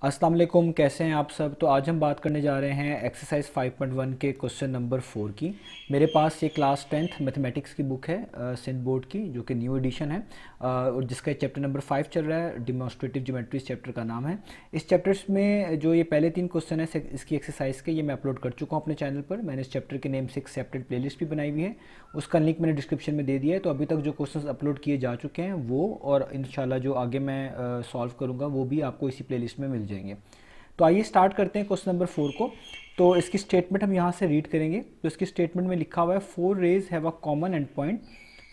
अस्सलाम वालेकुम, कैसे हैं आप सब। तो आज हम बात करने जा रहे हैं एक्सरसाइज 5.1 के क्वेश्चन नंबर 4 की। मेरे पास ये क्लास 10th मैथमेटिक्स की बुक है सिंध बोर्ड की, जो कि न्यू एडिशन है और जिसका चैप्टर नंबर 5 चल रहा है। डिमॉन्स्ट्रेटिव ज्योमेट्री इस चैप्टर का नाम है। इस चैप्टर्स में जो ये पहले 3 क्वेश्चन है इसकी एक्सरसाइज के, ये मैं अपलोड कर चुका हूँ अपने चैनल पर। मैंने इस चैप्टर के नेम से एक सेपरेट प्लेलिस्ट भी बनाई हुई है, उसका लिंक मैंने डिस्क्रिप्शन में दे दिया है। तो अभी तक जो क्वेश्चन अपलोड किए जा चुके हैं वो, और इंशाल्लाह जो आगे मैं सॉल्व करूँगा वो भी आपको इसी प्लेलिस्ट में मिल जाएंगे। तो आइए स्टार्ट करते हैं क्वेश्चन नंबर 4 को। तो इसकी स्टेटमेंट हम यहाँ से रीड करेंगे। तो इसकी स्टेटमेंट में लिखा हुआ है 4 rays have a common end point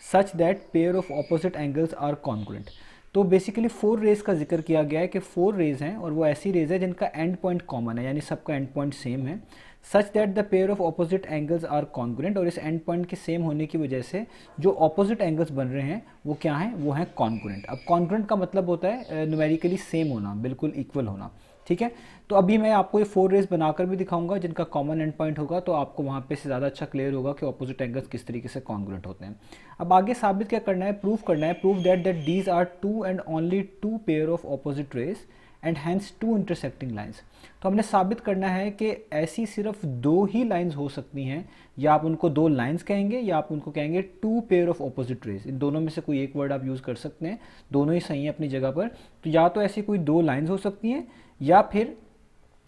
such that pair of opposite angles are congruent. तो बेसिकली 4 रेज का जिक्र किया गया है कि 4 रेज हैं और वो ऐसी रेज है जिनका एंड पॉइंट कॉमन है, यानी सबका एंड पॉइंट सेम है। Such that the pair of opposite angles are congruent, और इस एंड पॉइंट के सेम होने की वजह से जो ऑपोजिट एंगल्स बन रहे हैं वो क्या हैं, वो हैं कॉन्ग्रुएंट। अब कॉन्ग्रुएंट का मतलब होता है न्यूमेरिकली सेम होना, बिल्कुल इक्वल होना। ठीक है, तो अभी मैं आपको ये 4 रेज बनाकर भी दिखाऊंगा जिनका कॉमन एंड पॉइंट होगा, तो आपको वहाँ पे से ज़्यादा अच्छा क्लियर होगा कि ऑपोजिट एंगल्स किस तरीके से कॉन्ग्रुएंट होते हैं। अब आगे साबित क्या करना है, प्रूफ करना है। Proof that these are two and only two pair of opposite rays and hence two intersecting lines. तो हमने साबित करना है कि ऐसी सिर्फ 2 ही लाइंस हो सकती हैं, या आप उनको 2 लाइंस कहेंगे या आप उनको कहेंगे two pair of opposite rays. इन दोनों में से कोई एक वर्ड आप यूज़ कर सकते हैं, दोनों ही सही है अपनी जगह पर। तो या तो ऐसी कोई 2 लाइंस हो सकती हैं, या फिर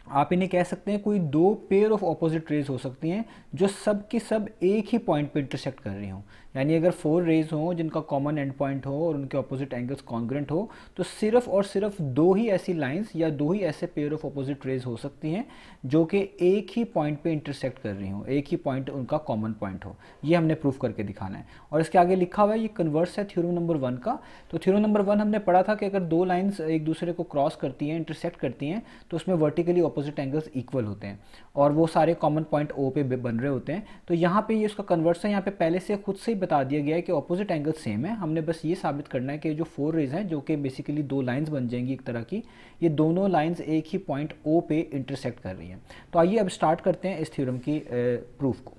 आप इन्हें कह सकते हैं कोई 2 पेयर ऑफ ऑपोजिट रेज हो सकती हैं जो सब की सब एक ही पॉइंट पे इंटरसेक्ट कर रही हों। यानी अगर 4 रेज हों जिनका कॉमन एंड पॉइंट हो और उनके ऑपोजिट एंगल्स कॉन्ग्रुएंट हो, तो सिर्फ और सिर्फ 2 ही ऐसी लाइंस या 2 ही ऐसे पेयर ऑफ ऑपोजिट रेज हो सकती हैं जो कि एक ही पॉइंट पे इंटरसेक्ट कर रही हों, एक ही पॉइंट उनका कॉमन पॉइंट हो। ये हमने प्रूफ करके दिखाना है। और इसके आगे लिखा हुआ है, ये कन्वर्स है थ्योरम नंबर 1 का। तो थ्योरम नंबर 1 हमने पढ़ा था कि अगर 2 लाइंस एक दूसरे को क्रॉस करती हैं, इंटरसेक्ट करती हैं, तो उसमें वर्टिकली ऑपोजिट एंगल्स इक्वल होते हैं और वो सारे कॉमन पॉइंट ओ पे बन रहे होते हैं। तो यहाँ पे ये उसका कन्वर्स है, यहाँ पे पहले से खुद से ही बता दिया गया है कि ऑपोजिट एंगल सेम है। हमने बस ये साबित करना है कि जो 4 रेज हैं, जो कि बेसिकली 2 लाइंस बन जाएंगी एक तरह की, ये दोनों लाइंस एक ही पॉइंट ओ पे इंटरसेक्ट कर रही हैं। तो आइए अब स्टार्ट करते हैं इस थ्योरम की प्रूफ को।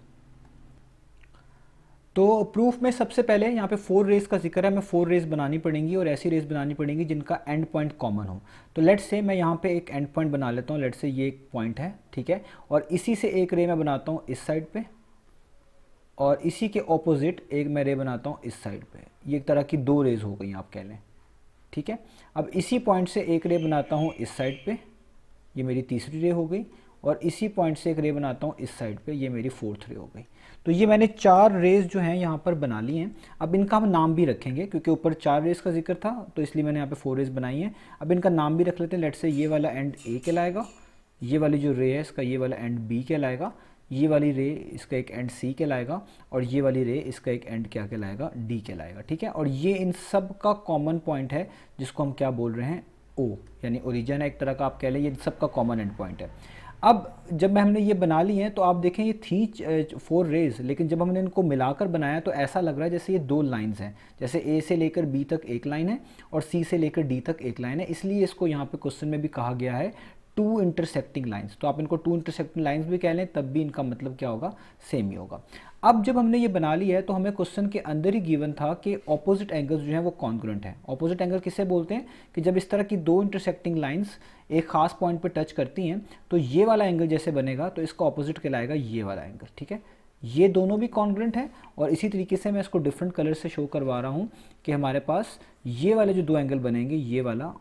तो प्रूफ में सबसे पहले यहाँ पे 4 रेज का जिक्र है, हमें 4 रेज बनानी पड़ेंगी और ऐसी रेज बनानी पड़ेंगी जिनका एंड पॉइंट कॉमन हो। तो लेट्स से मैं यहाँ पे एक एंड पॉइंट बना लेता हूँ। लेट्स से ये एक पॉइंट है, ठीक है, और इसी से एक रे मैं बनाता हूँ इस साइड पे, और इसी के ऑपोजिट एक मैं रे बनाता हूँ इस साइड पे। ये एक तरह की 2 रेज हो गई आप कह लें, ठीक है। अब इसी पॉइंट से एक रे बनाता हूँ इस साइड पे, ये मेरी तीसरी रे हो गई, और इसी पॉइंट से एक रे बनाता हूँ इस साइड पे, ये मेरी 4th रे हो गई। तो ये मैंने 4 रेज जो हैं यहाँ पर बना ली हैं। अब इनका हम नाम भी रखेंगे क्योंकि ऊपर 4 रेज का जिक्र था, तो इसलिए मैंने यहाँ पे 4 रेज बनाई हैं। अब इनका नाम भी रख लेते हैं। लेट्स से ये वाला एंड ए कहलाएगा, ये वाली जो रे है इसका ये वाला एंड बी कहलाएगा, ये वाली रे इसका एक एंड सी कहलाएगा, और ये वाली रे इसका एक एंड क्या कहलाएगा, डी कहलाएगा, ठीक है। और ये इन सब का कॉमन पॉइंट है जिसको हम क्या बोल रहे हैं, ओ, यानी ओरिजिन है एक तरह का आप कह लें, ये सबका कॉमन एंड पॉइंट है। अब जब हमने ये बना ली हैं तो आप देखें ये थी 4 रेज, लेकिन जब हमने इनको मिलाकर बनाया तो ऐसा लग रहा है जैसे ये 2 लाइंस हैं। जैसे ए से लेकर बी तक एक लाइन है और सी से लेकर डी तक एक लाइन है, इसलिए इसको यहाँ पे क्वेश्चन में भी कहा गया है 2 इंटरसेक्टिंग लाइंस। तो आप इनको 2 इंटरसेक्टिंग लाइंस भी कह लें, तब भी इनका मतलब क्या होगा, सेम ही होगा। अब जब हमने ये बना लिया है तो हमें क्वेश्चन के अंदर ही गिवन था कि ऑपोजिट एंगल्स जो हैं वो कॉन्ग्रुएंट हैं। ऑपोजिट एंगल किसे बोलते हैं कि जब इस तरह की 2 इंटरसेक्टिंग लाइंस एक खास पॉइंट पर टच करती हैं तो ये वाला एंगल जैसे बनेगा तो इसका ऑपोजिट कहलाएगा ये वाला एंगल, ठीक है। ये दोनों भी कॉन्ग्रुएंट हैं, और इसी तरीके से मैं इसको डिफरेंट कलर से शो करवा रहा हूँ कि हमारे पास ये वाले जो 2 एंगल बनेंगे, ये वाला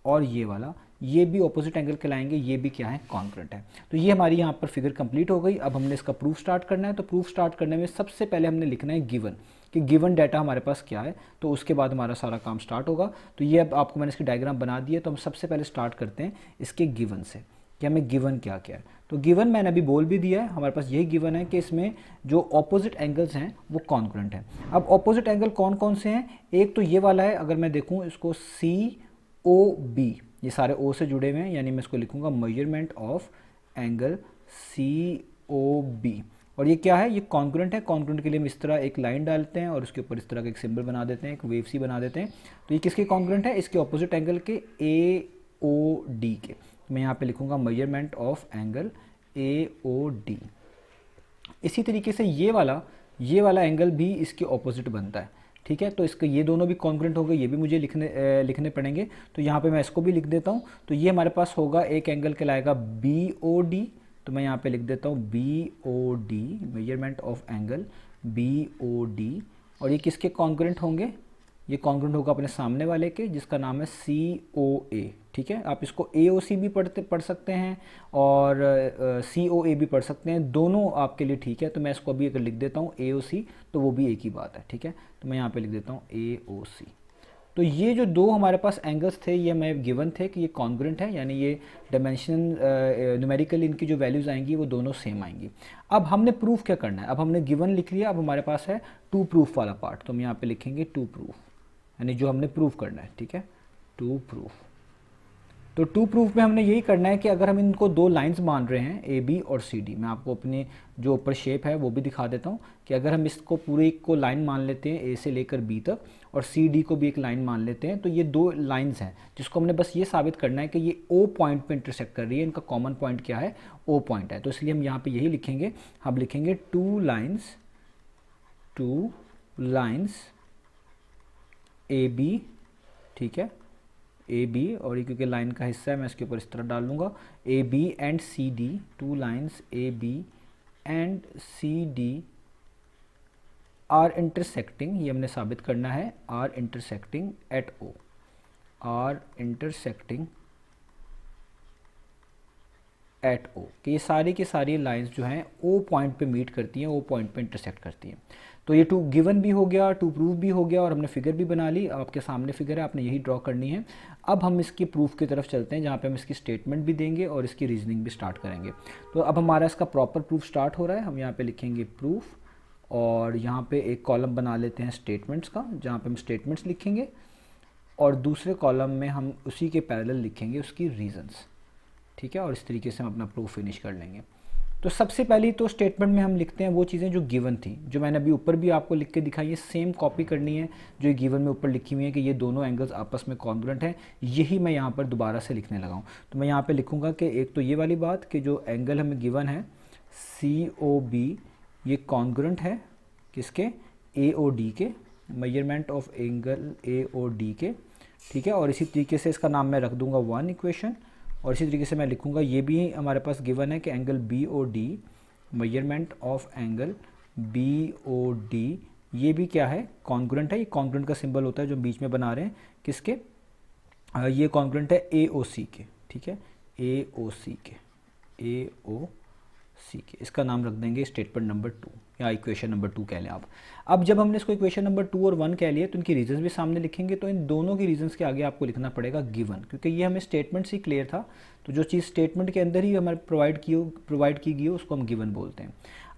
और ये वाला, ये भी ऑपोजिट एंगल कहलाएंगे, ये भी क्या है, कॉन्ग्रुएंट है। तो ये हमारी यहाँ पर फिगर कंप्लीट हो गई। अब हमने इसका प्रूफ स्टार्ट करना है। तो प्रूफ स्टार्ट करने में सबसे पहले हमने लिखना है गिवन, कि गिवन डाटा हमारे पास क्या है, तो उसके बाद हमारा सारा काम स्टार्ट होगा। तो ये अब आपको मैंने इसकी डायग्राम बना दी है। तो हम सबसे पहले स्टार्ट करते हैं इसके गिवन से कि हमें गिवन क्या क्या है। तो गिवन मैंने अभी बोल भी दिया है, हमारे पास यही गिवन है कि इसमें जो ऑपोजिट एंगल्स हैं वो कॉन्ग्रुएंट हैं। अब ऑपोजिट एंगल कौन कौन से हैं, एक तो ये वाला है, अगर मैं देखूँ इसको सी ओ बी, ये सारे ओ से जुड़े हुए हैं, यानी मैं इसको लिखूंगा measurement of angle C O B. और ये क्या है, ये कॉन्ग्रुएंट है। कॉन्ग्रुएंट के लिए हम इस तरह एक लाइन डालते हैं और उसके ऊपर इस तरह का एक सिंबल बना देते हैं, एक वेव सी बना देते हैं। तो ये किसके कॉन्ग्रुएंट है, इसके ऑपोजिट एंगल के, ए ओ डी के। मैं यहाँ पे लिखूंगा measurement of angle A O D. इसी तरीके से ये वाला एंगल भी इसके ऑपोजिट बनता है। ठीक है। तो इसके ये दोनों भी कॉन्ग्रुएंट हो गए, ये भी मुझे लिखने पड़ेंगे। तो यहाँ पे मैं इसको भी लिख देता हूँ। तो ये हमारे पास होगा एक एंगल कहलाएगा बी ओ डी। तो मैं यहाँ पे लिख देता हूँ B O D, measurement of angle B O D. और ये किसके कॉन्ग्रुएंट होंगे? ये कॉन्ग्रुएंट होगा अपने सामने वाले के, जिसका नाम है सी ओ ए। ठीक है, आप इसको ए ओ सी भी पढ़ सकते हैं और सी ओ ए भी पढ़ सकते हैं, दोनों आपके लिए ठीक है। तो मैं इसको अभी अगर लिख देता हूँ ए ओ सी, तो वो भी एक ही बात है। ठीक है, तो मैं यहाँ पे लिख देता हूँ ए ओ सी। तो ये जो दो हमारे पास एंगल्स थे, ये हमें गिवन थे कि ये कॉन्ग्रुएंट है, यानी ये डायमेंशन न्यूमेरिकल इनकी जो वैल्यूज़ आएंगी वो दोनों सेम आएंगी। अब हमने प्रूफ क्या करना है? अब हमने गिवन लिख लिया, अब हमारे पास है टू प्रूफ वाला पार्ट। तो हम यहाँ पे लिखेंगे टू प्रूफ, यानी जो हमने प्रूफ करना है। ठीक है, टू प्रूफ। तो टू प्रूफ में हमने यही करना है कि अगर हम इनको दो लाइंस मान रहे हैं ए बी और सी डी, मैं आपको अपनी जो ऊपर शेप है वो भी दिखा देता हूँ कि अगर हम इसको पूरे को लाइन मान लेते हैं ए से लेकर बी तक, और सी डी को भी एक लाइन मान लेते हैं, तो ये दो लाइंस हैं जिसको हमने बस ये साबित करना है कि ये ओ पॉइंट पे इंटरसेक्ट कर रही है। इनका कॉमन पॉइंट क्या है? ओ पॉइंट है। तो इसलिए हम यहाँ पर यही लिखेंगे, हम लिखेंगे टू लाइन्स ए बी। ठीक है, ए बी, और ये क्योंकि लाइन का हिस्सा है मैं इसके ऊपर इस तरह डाल लूँगा, A B and C D, two lines A B and C D are intersecting. ये हमने साबित करना है, are intersecting at O, are intersecting at O, कि ये सारी की सारी लाइंस जो हैं ओ पॉइंट पे मीट करती हैं, ओ पॉइंट पे इंटरसेक्ट करती हैं। तो ये टू गिवन भी हो गया, टू प्रूफ भी हो गया, और हमने फिगर भी बना ली। आपके सामने फिगर है, आपने यही ड्रॉ करनी है। अब हम इसकी प्रूफ की तरफ चलते हैं, जहाँ पे हम इसकी स्टेटमेंट भी देंगे और इसकी रीजनिंग भी स्टार्ट करेंगे। तो अब हमारा इसका प्रॉपर प्रूफ स्टार्ट हो रहा है। हम यहाँ पे लिखेंगे प्रूफ, और यहाँ पे एक कॉलम बना लेते हैं स्टेटमेंट्स का, जहाँ पे हम स्टेटमेंट्स लिखेंगे, और दूसरे कॉलम में हम उसी के पैरेलल लिखेंगे उसकी रीजंस। ठीक है, और इस तरीके से हम अपना प्रूफ फिनिश कर लेंगे। तो सबसे पहली तो स्टेटमेंट में हम लिखते हैं वो चीज़ें जो गिवन थी, जो मैंने अभी ऊपर भी आपको लिख के दिखाई है, सेम कॉपी करनी है जो गिवन में ऊपर लिखी हुई है कि ये दोनों एंगल्स आपस में कॉन्ग्रुएंट हैं। यही मैं यहाँ पर दोबारा से लिखने लगा हूँ। तो मैं यहाँ पे लिखूँगा कि एक तो ये वाली बात कि जो एंगल हमें गिवन है सी ओ बी, ये कॉन्ग्रुएंट है किसके? ए ओ डी के, measurement of angle A O D के। ठीक है, और इसी तरीके से इसका नाम मैं रख दूँगा वन इक्वेशन, और इसी तरीके से मैं लिखूंगा ये भी हमारे पास गिवन है कि angle B O D, measurement of angle B O D, ये भी क्या है? कॉन्ग्रुएंट है। ये कॉन्ग्रुएंट का सिंबल होता है जो बीच में बना रहे हैं किसके? ये कॉन्ग्रुएंट है ए ओ सी के। ठीक है, ए ओ सी के, ए ओ सी के, इसका नाम रख देंगे स्टेटमेंट नंबर 2 या इक्वेशन नंबर 2 कह लें आप। अब जब हमने इसको इक्वेशन नंबर 2 और 1 कह लिए, तो इनकी रीजंस भी सामने लिखेंगे। तो इन दोनों की रीजंस के आगे आपको लिखना पड़ेगा गिवन, क्योंकि ये हमें स्टेटमेंट से क्लियर था। तो जो चीज़ स्टेटमेंट के अंदर ही हमारे प्रोवाइड की गई हो उसको हम गिवन बोलते हैं।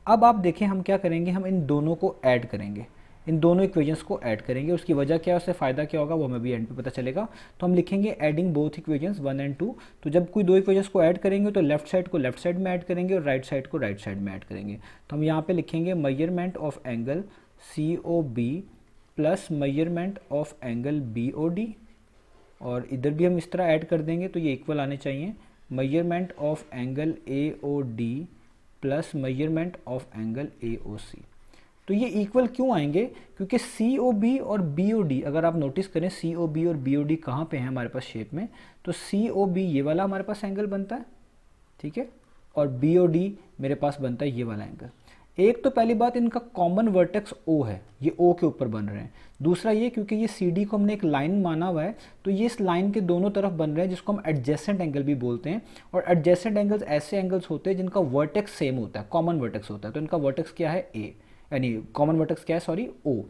अब आप देखें हम क्या करेंगे, हम इन दोनों को ऐड करेंगे, इन दोनों इक्वेशंस को ऐड करेंगे। उसकी वजह क्या है, उससे फ़ायदा क्या होगा, वो हमें भी एंड पे पता चलेगा। तो हम लिखेंगे एडिंग बोथ इक्वेशंस 1 एंड 2। तो जब कोई दो इक्वेशंस को ऐड करेंगे तो लेफ्ट साइड को लेफ्ट साइड में ऐड करेंगे और राइट साइड को राइट साइड में ऐड करेंगे। तो हम यहाँ पे लिखेंगे measurement of angle C O B plus measurement of angle B O D, और इधर भी हम इस तरह ऐड कर देंगे तो ये इक्वल आने चाहिए, measurement of angle A O D plus measurement of angle A O C. तो ये इक्वल क्यों आएंगे? क्योंकि सी ओ बी और बी ओ डी, अगर आप नोटिस करें सी ओ बी और बी ओ डी कहाँ पे हैं हमारे पास शेप में, तो सी ओ बी ये वाला हमारे पास एंगल बनता है, ठीक है, और बी ओ डी मेरे पास बनता है ये वाला एंगल। एक तो पहली बात, इनका कॉमन वर्टेक्स ओ है, ये ओ के ऊपर बन रहे हैं। दूसरा ये क्योंकि ये सी डी को हमने एक लाइन माना हुआ है, तो ये इस लाइन के दोनों तरफ बन रहे हैं, जिसको हम एडजेसेंट एंगल भी बोलते हैं। और एडजेसेंट एंगल्स ऐसे एंगल्स होते हैं जिनका वर्टेक्स सेम होता है, कॉमन वर्टेक्स होता है। तो इनका वर्टेक्स क्या है? ए, यानी कॉमन वर्टेक्स क्या है, सॉरी, ओ।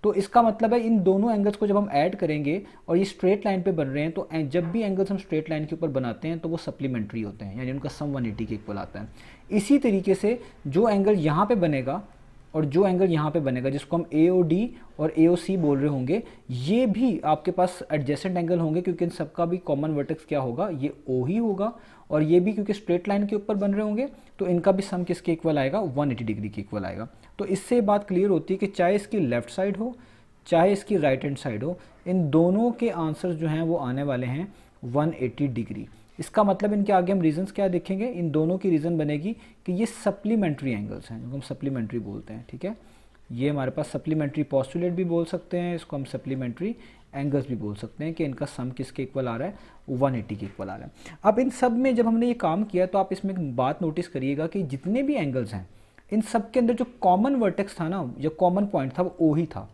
तो इसका मतलब है इन दोनों एंगल्स को जब हम ऐड करेंगे और ये स्ट्रेट लाइन पे बन रहे हैं, तो जब भी एंगल्स हम स्ट्रेट लाइन के ऊपर बनाते हैं तो वो सप्लीमेंट्री होते हैं, यानी उनका सम 180 के इक्वल आता है। इसी तरीके से जो एंगल यहाँ पे बनेगा और जो एंगल यहाँ पे बनेगा, जिसको हम ए ओ डी और ए ओ सी बोल रहे होंगे, ये भी आपके पास एडजेसेंट एंगल होंगे, क्योंकि इन सबका भी कॉमन वर्टेक्स क्या होगा, ये ओ ही होगा। और ये भी क्योंकि स्ट्रेट लाइन के ऊपर बन रहे होंगे, तो इनका भी सम किसके इक्वल आएगा? 180 डिग्री के इक्वल आएगा। तो इससे बात क्लियर होती है कि चाहे इसकी लेफ्ट साइड हो चाहे इसकी राइट हैंड साइड हो, इन दोनों के आंसर्स जो हैं वो आने वाले हैं 180 डिग्री। इसका मतलब इनके आगे हम रीजंस क्या देखेंगे, इन दोनों की रीज़न बनेगी कि ये सप्लीमेंट्री एंगल्स हैं, जिनको हम सप्लीमेंट्री बोलते हैं, ठीक है। ये हमारे पास सप्लीमेंट्री पोस्टुलेट भी बोल सकते हैं, इसको हम सप्लीमेंट्री एंगल्स भी बोल सकते हैं कि इनका सम किसके इक्वल आ रहा है, 180 के इक्वल आ रहा है। अब इन सब में जब हमने ये काम किया तो आप इसमें एक बात नोटिस करिएगा कि जितने भी एंगल्स हैं इन सब के अंदर जो कॉमन वर्टेक्स था ना, जो कॉमन पॉइंट था वो ओ ही था,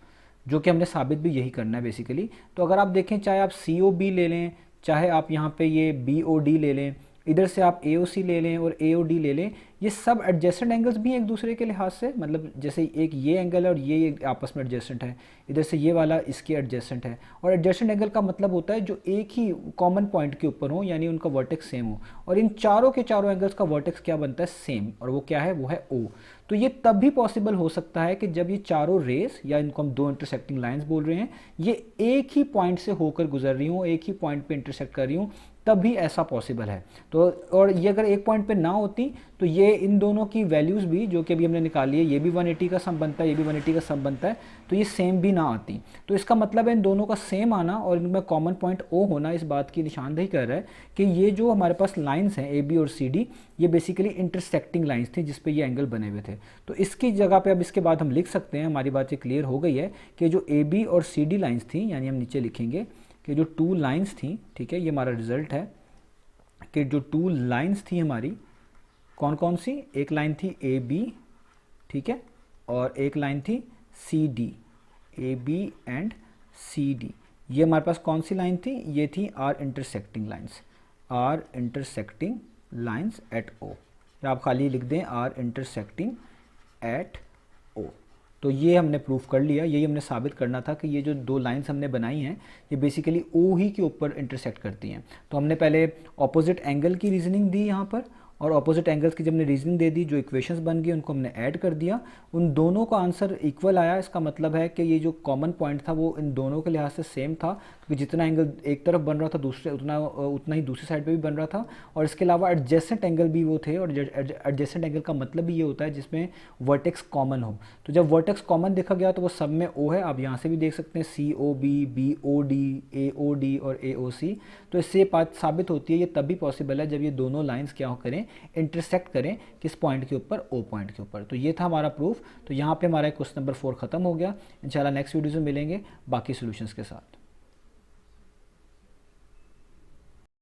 जो कि हमने साबित भी यही करना है बेसिकली। तो अगर आप देखें, चाहे आप सी ओ बी ले लें, चाहे आप यहाँ पे ये बी ओ डी ले लें, इधर से आप ए ओ सी ले लें और ए ओ डी ले लें, ये सब एडजेसेंट एंगल्स भी हैं एक दूसरे के लिहाज से। मतलब जैसे एक ये एंगल है और ये आपस में एडजेसेंट है, इधर से ये वाला इसके एडजेसेंट है। और एडजेसेंट एंगल का मतलब होता है जो एक ही कॉमन पॉइंट के ऊपर हो, यानी उनका वर्टेक्स सेम हो। और इन चारों के चारों एंगल्स का वर्टेक्स क्या बनता है, सेम, और वो क्या है, वो है ओ। तो ये तब भी पॉसिबल हो सकता है कि जब ये चारों रेस, या इनको हम दो इंटरसेक्टिंग लाइंस बोल रहे हैं, ये एक ही पॉइंट से होकर गुजर रही हूँ, एक ही पॉइंट पे इंटरसेक्ट कर रही हूँ, तब भी ऐसा पॉसिबल है। तो और ये अगर एक पॉइंट पे ना होती तो ये इन दोनों की वैल्यूज़ भी जो कि अभी हमने निकाली है, ये भी 180 का सम बनता है, ये भी 180 का सम बनता है, तो ये सेम भी ना आती। तो इसका मतलब है इन दोनों का सेम आना और इनमें कॉमन पॉइंट ओ होना इस बात की निशानदेही कर रहा है कि ये जो हमारे पास लाइन्स हैं ए बी और सी डी, ये बेसिकली इंटरसेक्टिंग लाइन्स थी जिसपे ये एंगल बने हुए थे। तो इसकी जगह पे अब इसके बाद हम लिख सकते हैं, हमारी बात ये क्लियर हो गई है कि जो ए बी और सी डी लाइन्स थी, यानी हम नीचे लिखेंगे कि जो टू लाइन्स थी, ठीक है, ये हमारा रिजल्ट है कि जो टू लाइन्स थी हमारी, कौन कौन सी, एक लाइन थी ए बी, ठीक है, और एक लाइन थी C D, A B and C D. ये हमारे पास कौन सी लाइन थी, ये थी are intersecting lines, are intersecting lines at O, या आप खाली लिख दें आर इंटरसेक्टिंग एट ओ। तो ये हमने प्रूफ कर लिया, यही हमने साबित करना था कि ये जो दो लाइंस हमने बनाई हैं ये बेसिकली ओ ही के ऊपर इंटरसेक्ट करती हैं। तो हमने पहले ऑपोजिट एंगल की रीजनिंग दी यहाँ पर, और ऑपोजिट एंगल्स की जब हमने रीजनिंग दे दी, जो इक्वेशंस बन गई उनको हमने ऐड कर दिया, उन दोनों का आंसर इक्वल आया। इसका मतलब है कि ये जो कॉमन पॉइंट था वो इन दोनों के लिहाज से सेम था, क्योंकि जितना एंगल एक तरफ बन रहा था दूसरे उतना ही दूसरी साइड पे भी बन रहा था। और इसके अलावा एडजेसेंट एंगल भी वो थे, और एडजेसेंट एंगल का मतलब भी ये होता है जिसमें वर्टेक्स कॉमन हो। तो जब वर्टेक्स कॉमन देखा गया तो वो सब में ओ है। आप यहाँ से भी देख सकते हैं C O B, B O D, A O D और ए ओ सी। तो इससे बात साबित होती है ये तब भी पॉसिबल है जब ये दोनों लाइन्स क्या करें, इंटरसेक्ट करें किस पॉइंट के ऊपर, ओ पॉइंट के ऊपर। तो ये था हमारा प्रूफ। तो यहाँ पे हमारा क्वेश्चन नंबर 4 खत्म हो गया। इंशाल्लाह नेक्स्ट वीडियो में मिलेंगे बाकी सॉल्यूशंस के साथ।